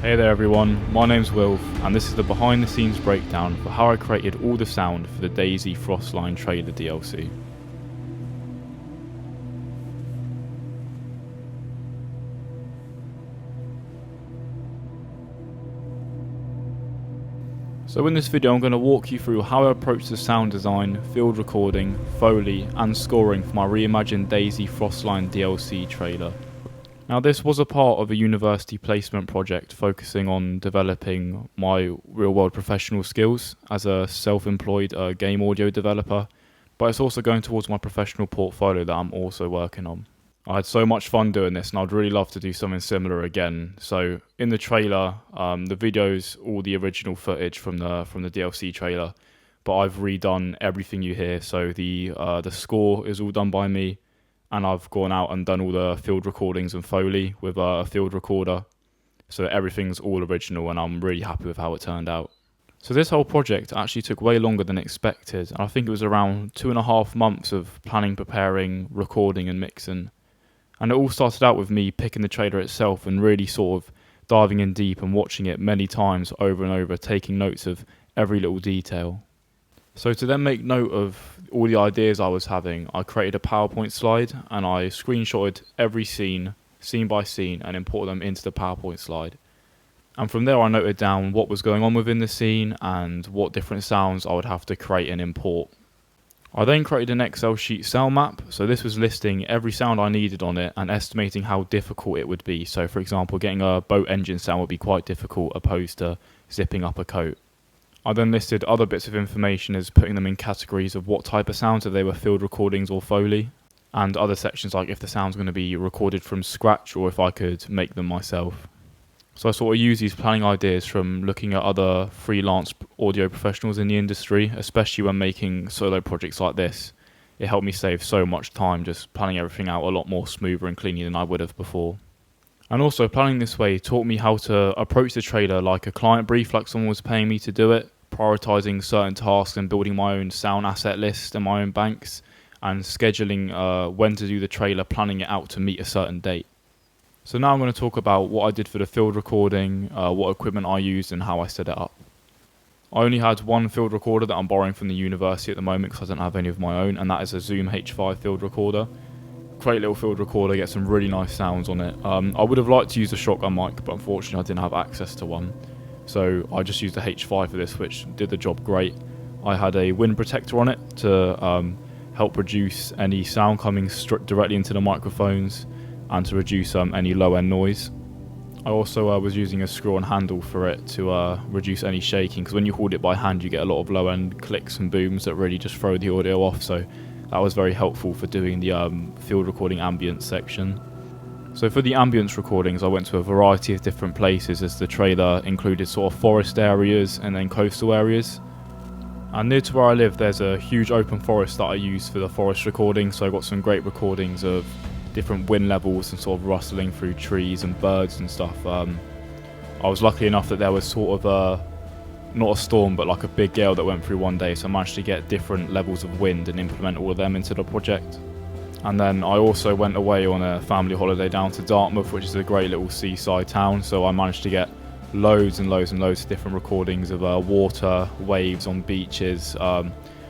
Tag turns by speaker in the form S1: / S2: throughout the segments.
S1: Hey there everyone, my name's Wilf and this is the behind the scenes breakdown for how I created all the sound for the DayZ Frostline trailer DLC. So in this video I'm going to walk you through how I approach the sound design, field recording, Foley and scoring for my reimagined DayZ Frostline DLC trailer. Now this was a part of a university placement project focusing on developing my real-world professional skills as a self-employed game audio developer, but it's also going towards my professional portfolio that I'm also working on. I had so much fun doing this and I'd really love to do something similar again. So in the trailer, the video's all the original footage from the DLC trailer, but I've redone everything you hear. So the score is all done by me. And I've gone out and done all the field recordings and Foley with a field recorder. So everything's all original and I'm really happy with how it turned out. So this whole project actually took way longer than expected. I think it was around 2.5 months of planning, preparing, recording and mixing. And it all started out with me picking the trailer itself and really sort of diving in deep and watching it many times over and over, taking notes of every little detail. So to then make note of all the ideas I was having, I created a PowerPoint slide and I screenshotted every scene by scene, and imported them into the PowerPoint slide. And from there I noted down what was going on within the scene and what different sounds I would have to create and import. I then created an Excel sheet sound map, so this was listing every sound I needed on it and estimating how difficult it would be. So for example, getting a boat engine sound would be quite difficult opposed to zipping up a coat. I then listed other bits of information as putting them in categories of what type of sounds, if they were field recordings or Foley, and other sections like if the sound's going to be recorded from scratch or if I could make them myself. So I sort of use these planning ideas from looking at other freelance audio professionals in the industry, especially when making solo projects like this. It helped me save so much time just planning everything out a lot more smoother and cleaner than I would have before. And also planning this way taught me how to approach the trailer like a client brief, like someone was paying me to do it, prioritizing certain tasks and building my own sound asset list and my own banks, and scheduling when to do the trailer, planning it out to meet a certain date. So now I'm going to talk about what I did for the field recording, what equipment I used and how I set it up. I only had one field recorder that I'm borrowing from the university at the moment because I don't have any of my own, and that is a Zoom H5 field recorder. Great little field recorder, get some really nice sounds on it. I would have liked to use a shotgun mic, but unfortunately I didn't have access to one. So I just used the H5 for this, which did the job great. I had a wind protector on it to help reduce any sound coming directly into the microphones and to reduce any low-end noise. I also was using a screw-on handle for it to reduce any shaking, because when you hold it by hand you get a lot of low-end clicks and booms that really just throw the audio off. So that was very helpful for doing the field recording ambience section. So for the ambience recordings, I went to a variety of different places as the trailer included sort of forest areas and then coastal areas. And near to where I live, there's a huge open forest that I use for the forest recording. So I got some great recordings of different wind levels and sort of rustling through trees and birds and stuff. I was lucky enough that there was sort of not a storm, but like a big gale that went through one day. So I managed to get different levels of wind and implement all of them into the project. And then I also went away on a family holiday down to Dartmouth, which is a great little seaside town. So I managed to get loads and loads and loads of different recordings of water, waves on beaches,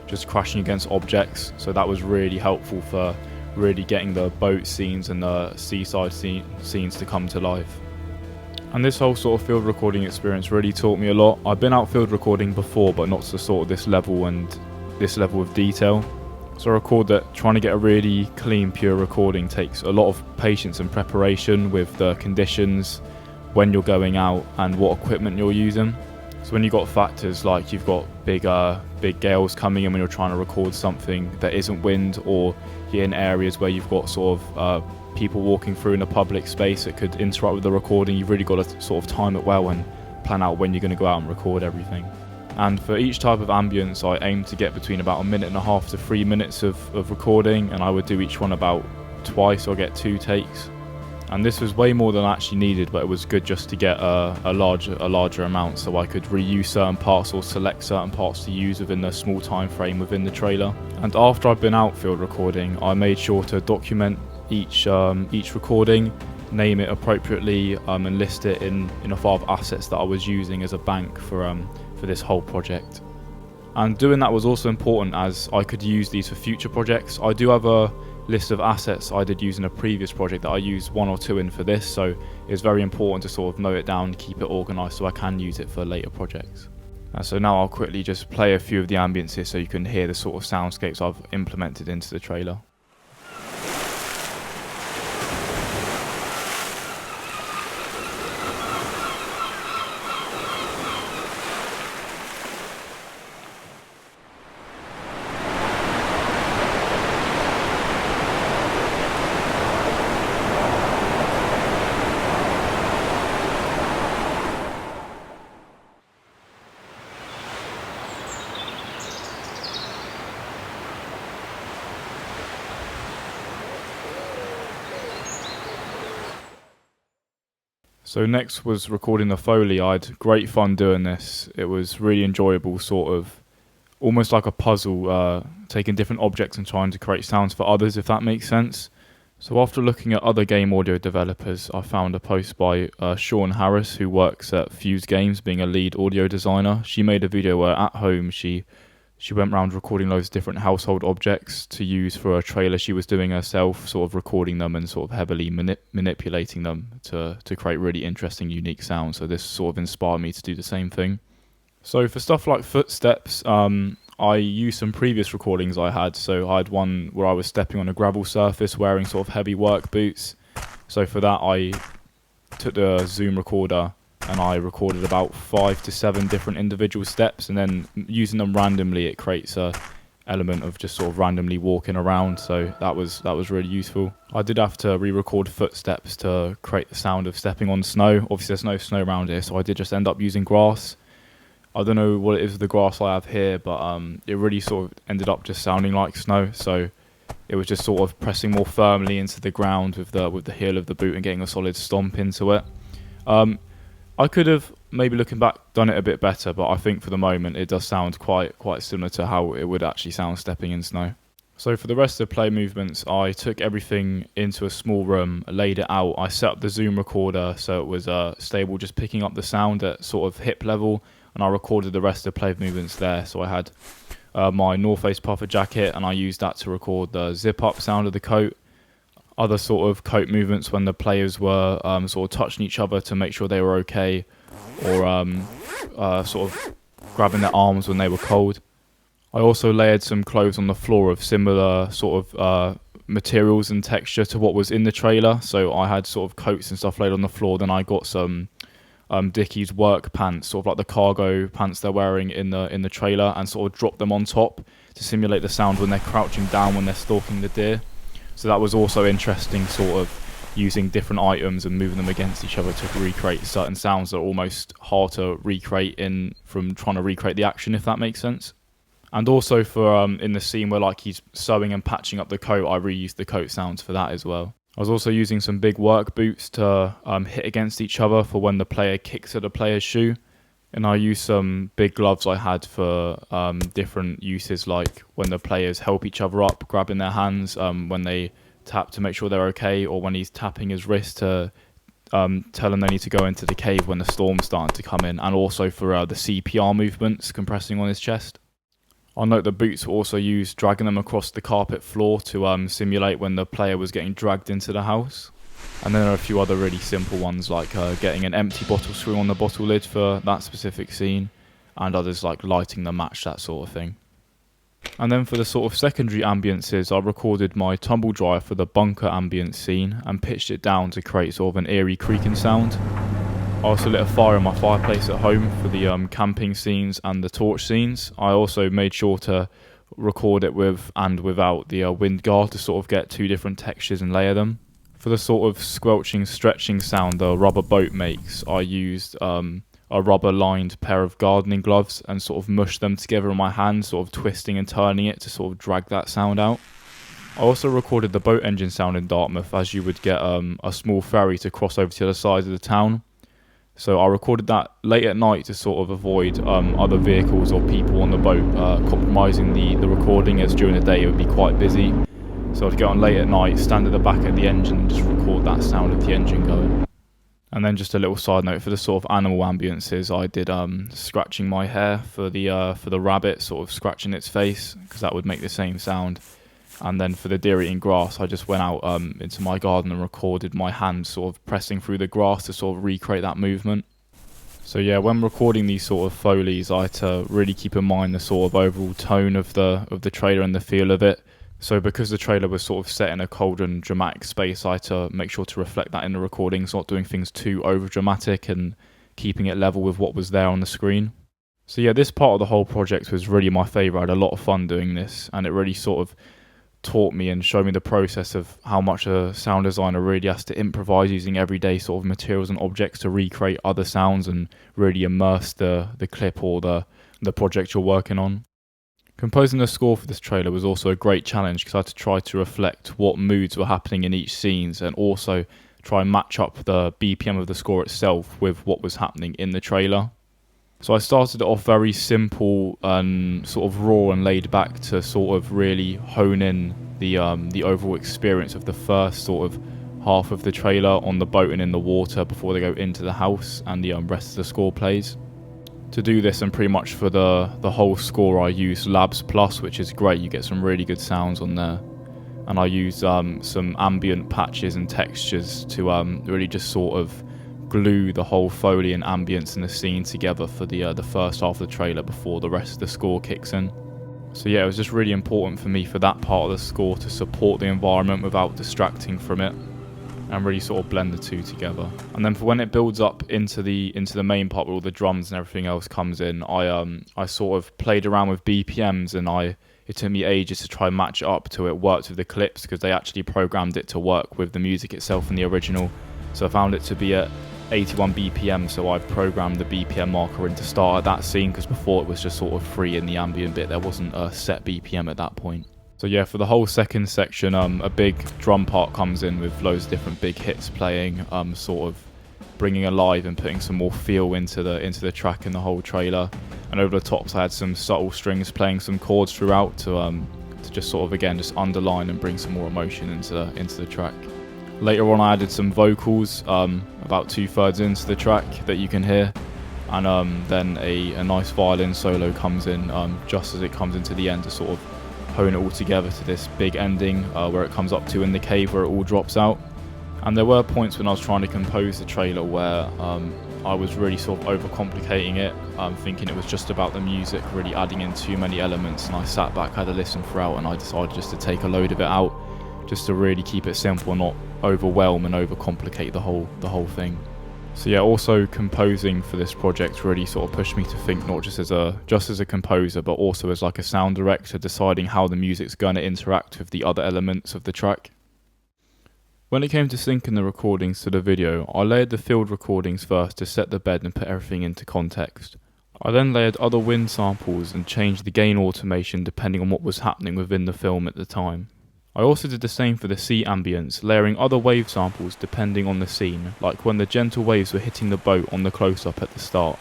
S1: just crashing against objects. So that was really helpful for really getting the boat scenes and the seaside scenes to come to life. And this whole sort of field recording experience really taught me a lot. I've been out field recording before, but not to sort of this level and this level of detail. So I record that trying to get a really clean, pure recording takes a lot of patience and preparation with the conditions, when you're going out and what equipment you're using. So when you've got factors like you've got big gales coming in when you're trying to record something that isn't wind, or you're in areas where you've got sort of people walking through in a public space that could interrupt with the recording, you've really got to sort of time it well and plan out when you're going to go out and record everything. And for each type of ambience, I aim to get between about 1.5 to 3 minutes of recording, and I would do each one about twice or get 2 takes. And this was way more than I actually needed, but it was good just to get a larger amount, so I could reuse certain parts or select certain parts to use within the small time frame within the trailer. And after I've been out field recording, I made sure to document each recording name it appropriately, and list it in a file of assets that I was using as a bank for this whole project. And doing that was also important as I could use these for future projects. I do have a list of assets I did use in a previous project that I used 1 or 2 in for this, so it's very important to sort of note it down, keep it organized so I can use it for later projects. So now I'll quickly just play a few of the ambiences so you can hear the sort of soundscapes I've implemented into the trailer. So next was recording the Foley. I had great fun doing this. It was really enjoyable, sort of almost like a puzzle, taking different objects and trying to create sounds for others, if that makes sense. So after looking at other game audio developers, I found a post by Sean Harris, who works at Fuse Games, being a lead audio designer. She made a video where at home she went around recording loads of different household objects to use for a trailer she was doing herself, sort of recording them and sort of heavily manipulating them to create really interesting, unique sounds. So this sort of inspired me to do the same thing. So for stuff like footsteps, I used some previous recordings I had. So I had one where I was stepping on a gravel surface wearing sort of heavy work boots. So for that I took the Zoom recorder and I recorded about 5 to 7 different individual steps, and then using them randomly it creates a element of just sort of randomly walking around, so that was really useful. I did have to re-record footsteps to create the sound of stepping on snow. Obviously there's no snow around here, so I did just end up using grass. I don't know what it is with the grass I have here, but it really sort of ended up just sounding like snow, so it was just sort of pressing more firmly into the ground with the heel of the boot and getting a solid stomp into it. I could have, maybe looking back, done it a bit better, but I think for the moment it does sound quite similar to how it would actually sound stepping in snow. So for the rest of the play movements, I took everything into a small room, laid it out. I set up the Zoom recorder so it was stable, just picking up the sound at sort of hip level, and I recorded the rest of the play movements there. So I had my North Face puffer jacket, and I used that to record the zip-up sound of the coat. Other sort of coat movements when the players were sort of touching each other to make sure they were okay, or sort of grabbing their arms when they were cold. I also layered some clothes on the floor of similar sort of materials and texture to what was in the trailer. So I had sort of coats and stuff laid on the floor. Then I got some Dickies work pants, sort of like the cargo pants they're wearing in the trailer, and sort of dropped them on top to simulate the sound when they're crouching down when they're stalking the deer. So that was also interesting, sort of using different items and moving them against each other to recreate certain sounds that are almost hard to recreate from trying to recreate the action, if that makes sense. And also for in the scene where like he's sewing and patching up the coat, I reused the coat sounds for that as well. I was also using some big work boots to hit against each other for when the player kicks at the player's shoe. And I used some big gloves I had for different uses, like when the players help each other up, grabbing their hands, when they tap to make sure they're okay, or when he's tapping his wrist to tell them they need to go into the cave when the storm's starting to come in, and also for the CPR movements, compressing on his chest. I'll note the boots were also used, dragging them across the carpet floor to simulate when the player was getting dragged into the house. And then there are a few other really simple ones, like getting an empty bottle screw on the bottle lid for that specific scene, and others like lighting the match, that sort of thing. And then for the sort of secondary ambiences, I recorded my tumble dryer for the bunker ambience scene and pitched it down to create sort of an eerie creaking sound. I also lit a fire in my fireplace at home for the camping scenes and the torch scenes. I also made sure to record it with and without the wind guard to sort of get 2 different textures and layer them. For the sort of squelching, stretching sound the rubber boat makes, I used a rubber-lined pair of gardening gloves and sort of mushed them together in my hand, sort of twisting and turning it to sort of drag that sound out. I also recorded the boat engine sound in Dartmouth, as you would get a small ferry to cross over to the other side of the town. So I recorded that late at night to sort of avoid other vehicles or people on the boat compromising the recording, as during the day it would be quite busy. So I'd get on late at night, stand at the back of the engine and just record that sound of the engine going. And then just a little side note, for the sort of animal ambiences, I did scratching my hair for the rabbit, sort of scratching its face, because that would make the same sound. And then for the deer eating grass, I just went out into my garden and recorded my hands sort of pressing through the grass to sort of recreate that movement. So yeah, when recording these sort of Foleys, I had to really keep in mind the sort of overall tone of the trailer and the feel of it. So because the trailer was sort of set in a cold and dramatic space, I had to make sure to reflect that in the recordings, not doing things too over dramatic and keeping it level with what was there on the screen. So yeah, this part of the whole project was really my favourite. I had a lot of fun doing this, and it really sort of taught me and showed me the process of how much a sound designer really has to improvise using everyday sort of materials and objects to recreate other sounds and really immerse the clip or the project you're working on. Composing the score for this trailer was also a great challenge because I had to try to reflect what moods were happening in each scene and also try and match up the BPM of the score itself with what was happening in the trailer. So I started it off very simple and sort of raw and laid back to sort of really hone in the overall experience of the first sort of half of the trailer on the boat and in the water before they go into the house and the rest of the score plays. To do this, and pretty much for the whole score, I use Labs Plus, which is great. You get some really good sounds on there. And I use some ambient patches and textures to really just sort of glue the whole Foley and ambience in the scene together for the first half of the trailer before the rest of the score kicks in. So yeah, it was just really important for me for that part of the score to support the environment without distracting from it, and really sort of blend the two together. And then for when it builds up into the main part where all the drums and everything else comes in, I sort of played around with BPMs, and it took me ages to try and match it up to it worked with the clips, because they actually programmed it to work with the music itself in the original. So I found it to be at 81 BPM, so I've programmed the BPM marker in to start at that scene, because before it was just sort of free in the ambient bit. There wasn't a set BPM at that point. So yeah, for the whole second section, a big drum part comes in with loads of different big hits playing, sort of bringing alive and putting some more feel into the track and the whole trailer. And over the tops, I had some subtle strings playing some chords throughout to just sort of again just underline and bring some more emotion into the track. Later on, I added some vocals about 2/3 into the track that you can hear, and then a nice violin solo comes in just as it comes into the end to sort of hone it all together to this big ending where it comes up to in the cave where it all drops out. And there were points when I was trying to compose the trailer where I was really sort of overcomplicating it, thinking it was just about the music, really adding in too many elements, and I sat back, had a listen throughout, and I decided just to take a load of it out, just to really keep it simple and not overwhelm and overcomplicate the whole thing. So yeah, also composing for this project really sort of pushed me to think not just as a composer, but also as like a sound director, deciding how the music's going to interact with the other elements of the track. When it came to syncing the recordings to the video, I layered the field recordings first to set the bed and put everything into context. I then layered other wind samples and changed the gain automation depending on what was happening within the film at the time. I also did the same for the sea ambience, layering other wave samples depending on the scene, like when the gentle waves were hitting the boat on the close-up at the start.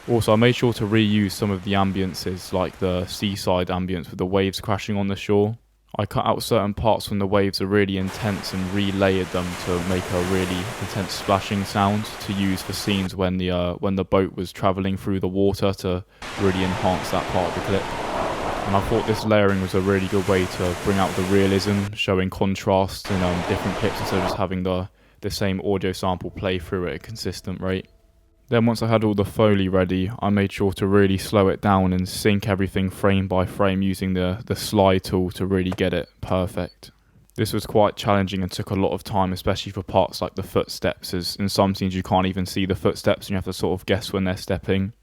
S1: Also, I made sure to reuse some of the ambiences, like the seaside ambience with the waves crashing on the shore. I cut out certain parts when the waves are really intense and re-layered them to make a really intense splashing sound to use for scenes when the boat was travelling through the water to really enhance that part of the clip. And I thought this layering was a really good way to bring out the realism, showing contrast in different clips instead of just having the same audio sample play through at a consistent rate. Then once I had all the Foley ready, I made sure to really slow it down and sync everything frame by frame using the slide tool to really get it perfect. This was quite challenging and took a lot of time, especially for parts like the footsteps, as in some scenes you can't even see the footsteps and you have to sort of guess when they're stepping.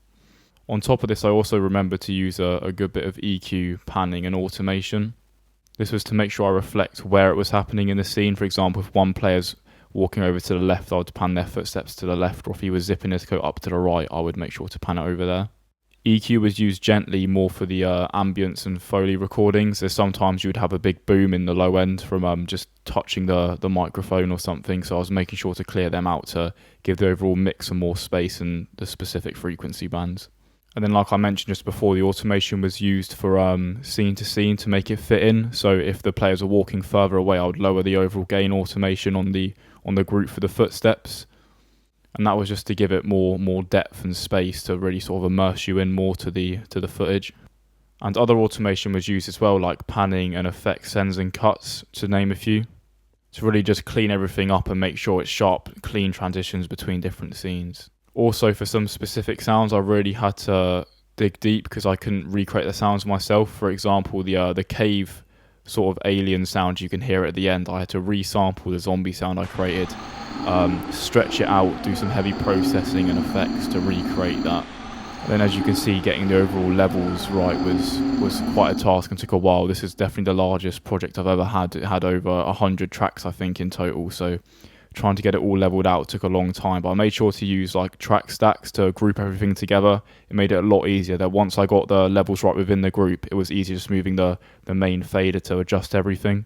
S1: On top of this, I also remembered to use a good bit of EQ, panning and automation. This was to make sure I reflect where it was happening in the scene. For example, if one player's walking over to the left, I would pan their footsteps to the left, or if he was zipping his coat up to the right, I would make sure to pan it over there. EQ was used gently more for the ambience and Foley recordings, as sometimes you would have a big boom in the low end from just touching the microphone or something, so I was making sure to clear them out to give the overall mix some more space and the specific frequency bands. And then, like I mentioned just before, the automation was used for scene to scene to make it fit in. So if the players are walking further away, I would lower the overall gain automation on the group for the footsteps. And that was just to give it more depth and space to really sort of immerse you in more to the footage. And other automation was used as well, like panning and effect sends and cuts, to name a few, to really just clean everything up and make sure it's sharp, clean transitions between different scenes. Also, for some specific sounds, I really had to dig deep because I couldn't recreate the sounds myself. For example, the cave sort of alien sound you can hear at the end, I had to resample the zombie sound I created, stretch it out, do some heavy processing and effects to recreate that. Then, as you can see, getting the overall levels right was quite a task and took a while. This is definitely the largest project I've ever had. It had over 100 tracks, I think, in total, so trying to get it all leveled out took a long time, but I made sure to use like track stacks to group everything together. It made it a lot easier. That once I got the levels right within the group, it was easier just moving the main fader to adjust everything.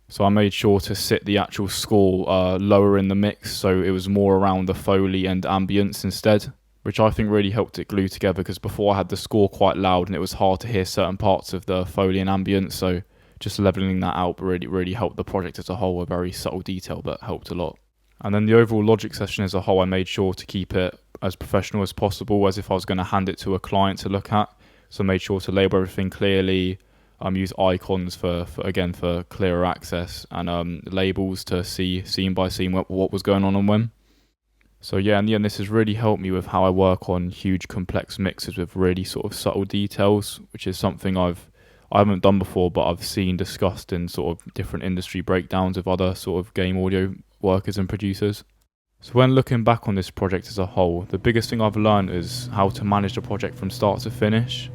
S1: So I made sure to sit the actual score lower in the mix, so it was more around the Foley and ambience instead, which I think really helped it glue together, because before I had the score quite loud and it was hard to hear certain parts of the Foley and ambience, so just leveling that out really helped the project as a whole. A very subtle detail, but helped a lot. And then the overall logic session as a whole, I made sure to keep it as professional as possible, as if I was going to hand it to a client to look at. So I made sure to label everything clearly, use icons for clearer access, and labels to see scene by scene what was going on and when. So yeah, in the end, this has really helped me with how I work on huge complex mixes with really sort of subtle details, which is something I haven't done before, but I've seen discussed in sort of different industry breakdowns of other sort of game audio workers and producers. So when looking back on this project as a whole, the biggest thing I've learned is how to manage the project from start to finish.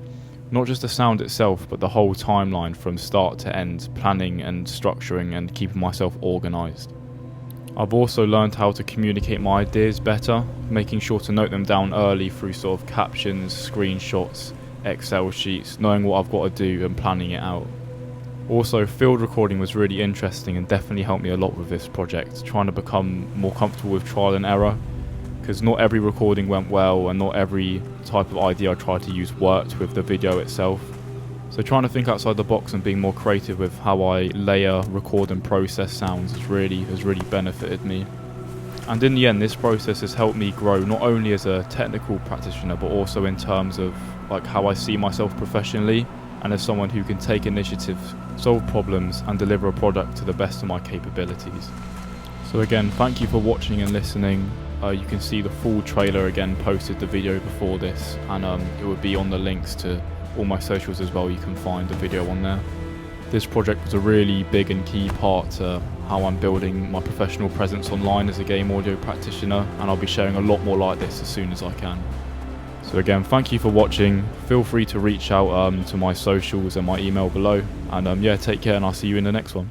S1: Not just the sound itself, but the whole timeline from start to end, planning and structuring and keeping myself organised. I've also learned how to communicate my ideas better, making sure to note them down early through sort of captions, screenshots, Excel sheets, knowing what I've got to do and planning it out. Also, field recording was really interesting and definitely helped me a lot with this project, trying to become more comfortable with trial and error, because not every recording went well and not every type of idea I tried to use worked with the video itself. So trying to think outside the box and being more creative with how I layer, record and process sounds has really benefited me. And in the end, this process has helped me grow not only as a technical practitioner, but also in terms of like how I see myself professionally, and as someone who can take initiative, solve problems and deliver a product to the best of my capabilities. So again, thank you for watching and listening. You can see the full trailer again, posted the video before this, and it would be on the links to all my socials as well. You can find the video on there. This project was a really big and key part to how I'm building my professional presence online as a game audio practitioner, and I'll be sharing a lot more like this as soon as I can. So again, thank you for watching. Feel free to reach out to my socials and my email below, and yeah, take care, and I'll see you in the next one.